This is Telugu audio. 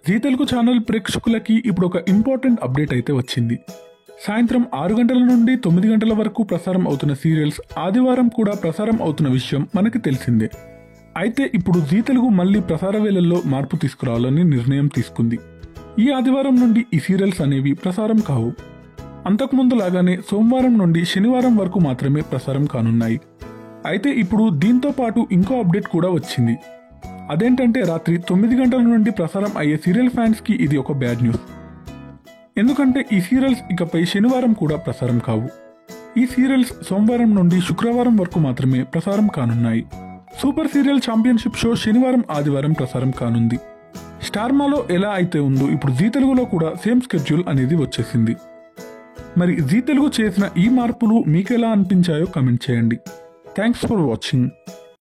జీ తెలుగు ఛానల్ ప్రేక్షకులకి ఇప్పుడు ఒక ఇంపార్టెంట్ అప్డేట్ అయితే వచ్చింది. సాయంత్రం 6 గంటల నుండి 9 గంటల వరకు ప్రసారం అవుతున్న సీరియల్స్ ఆదివారం కూడా ప్రసారం అవుతున్న విషయం మనకి తెలిసిందే. అయితే ఇప్పుడు జీ తెలుగు మళ్ళీ ప్రసార వేళల్లో మార్పు తీసుకురావాలని నిర్ణయం తీసుకుంది. ఈ ఆదివారం నుండి ఈ సీరియల్స్ అనేవి ప్రసారం కావు. అంతకుముందు లాగానే సోమవారం నుండి శనివారం వరకు మాత్రమే ప్రసారం కానున్నాయి. అయితే ఇప్పుడు దీంతో పాటు ఇంకో అప్డేట్ కూడా వచ్చింది. అదేంటంటే రాత్రి 9 గంటల నుండి ప్రసారం అయ్యే సీరియల్ ఫ్యాన్స్కి ఇది ఒక బ్యాడ్ న్యూస్. ఎందుకంటే ఈ సీరియల్స్ ఇకపై శనివారం కూడా ప్రసారం కావు. ఈ సీరియల్స్ సోమవారం నుండి శుక్రవారం వరకు మాత్రమే ప్రసారం కానున్నాయి. సూపర్ సీరియల్ ఛాంపియన్షిప్ షో శనివారం ఆదివారం ప్రసారం కానుంది. స్టార్మాలో ఎలా అయితే ఉందో ఇప్పుడు జీ తెలుగులో కూడా సేమ్ స్కెడ్యూల్ అనేది వచ్చేసింది. మరి జీ తెలుగు చేసిన ఈ మార్పులు మీకెలా అనిపించాయో కమెంట్ చేయండి. Thanks for watching.